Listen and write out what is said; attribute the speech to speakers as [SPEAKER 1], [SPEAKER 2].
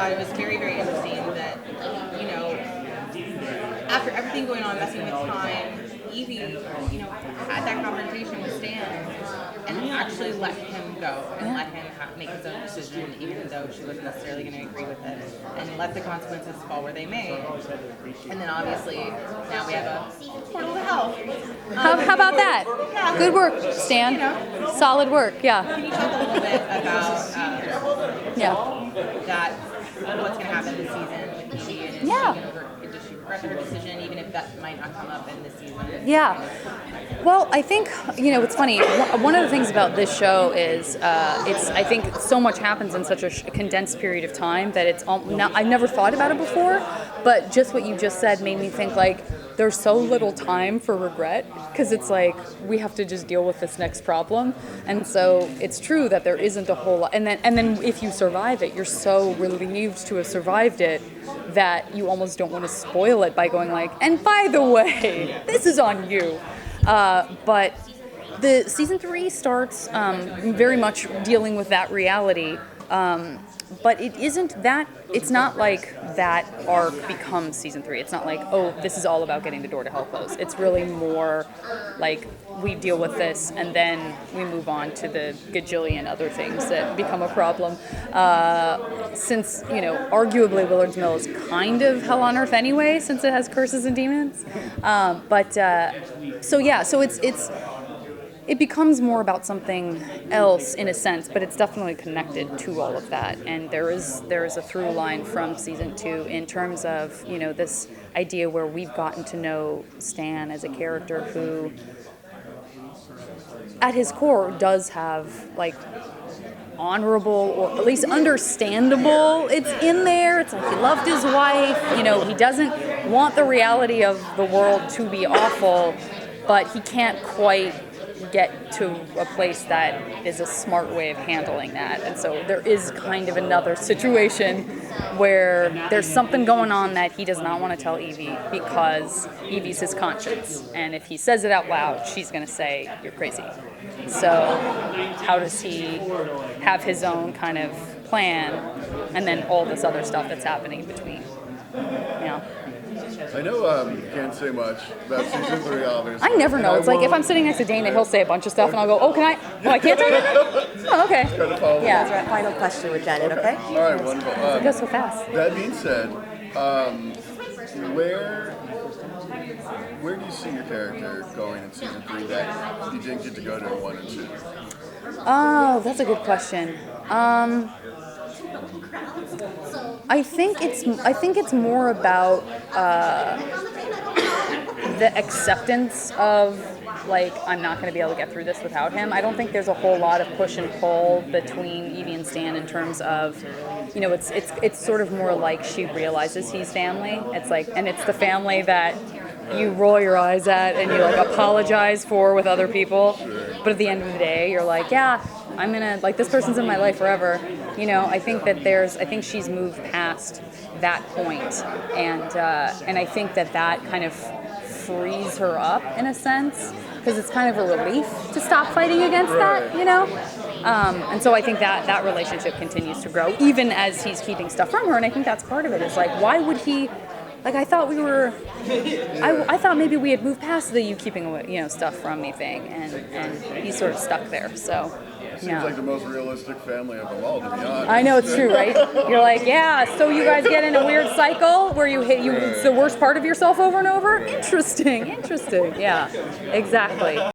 [SPEAKER 1] thought it was very, very interesting that, after everything going on, messing with time, Evie, had that confrontation with Stan and actually let him go and let him make his own decision, even though she wasn't necessarily going to agree with it, and let the consequences fall where they may. And then obviously now we have a portal to hell.
[SPEAKER 2] How about that?
[SPEAKER 1] Yeah.
[SPEAKER 2] Good work, Stan. Solid work. Yeah.
[SPEAKER 1] Can you talk a little bit about that? What's going to happen this season with Evie, and does she regret her decision, even if that might not come up in this season?
[SPEAKER 2] Yeah. Well, I think, it's funny. One of the things about this show is I think so much happens in such a condensed period of time that I've never thought about it before, but just what you just said made me think, like, there's so little time for regret, because it's like we have to just deal with this next problem. And so it's true that there isn't a whole lot. And then if you survive it, you're so relieved to have survived it that you almost don't want to spoil it by going like, and by the way, this is on you. But the season 3 starts very much dealing with that reality. But it isn't that, it's not like that arc becomes season 3. It's not like, oh, this is all about getting the door to hell closed. It's really more like we deal with this and then we move on to the gajillion other things that become a problem. Since, arguably Willard's Mill is kind of hell on earth anyway, since it has curses and demons. It becomes more about something else in a sense, but it's definitely connected to all of that. And there is a through line from season 2 in terms of, this idea where we've gotten to know Stan as a character who, at his core, does have, like, honorable or at least understandable. It's in there. It's like he loved his wife. He doesn't want the reality of the world to be awful, but he can't quite get to a place that is a smart way of handling that. And so there is kind of another situation where there's something going on that he does not want to tell Evie because Evie's his conscience. And if he says it out loud, she's going to say, you're crazy. So how does he have his own kind of plan and then all this other stuff that's happening in between?
[SPEAKER 3] I know you can't say much about season 3, obviously.
[SPEAKER 2] I never know. It's like if I'm sitting next to Dana, he'll say a bunch of stuff, and I'll go, "Oh, can I? Oh, I can't say that." Oh, okay.
[SPEAKER 4] That's our final question with Janet. Okay.
[SPEAKER 3] All right, wonderful.
[SPEAKER 2] It goes so fast.
[SPEAKER 3] That being said, where do you see your character going in season 3 that you didn't get to go to in 1 and 2?
[SPEAKER 2] Oh, that's a good question. I think it's more about the acceptance of, like, I'm not going to be able to get through this without him. I don't think there's a whole lot of push and pull between Evie and Stan in terms of, it's sort of more like she realizes he's family. It's like, and it's the family that you roll your eyes at and you like apologize for with other people. But at the end of the day, you're like, yeah, I'm gonna, like, this person's in my life forever. I think that I think she's moved past that point, and I think that kind of frees her up in a sense, because it's kind of a relief to stop fighting against that, and so I think that relationship continues to grow, even as he's keeping stuff from her, and I think that's part of it. It's like, why would he? Like, I thought we were, I thought maybe we had moved past the you keeping away, stuff from me thing, and he's sort of stuck there, so.
[SPEAKER 3] Seems like the most realistic family of them all, to be honest.
[SPEAKER 2] I know, it's true, right? You're like, yeah, so you guys get in a weird cycle where it's the worst part of yourself over and over? Interesting, yeah, exactly.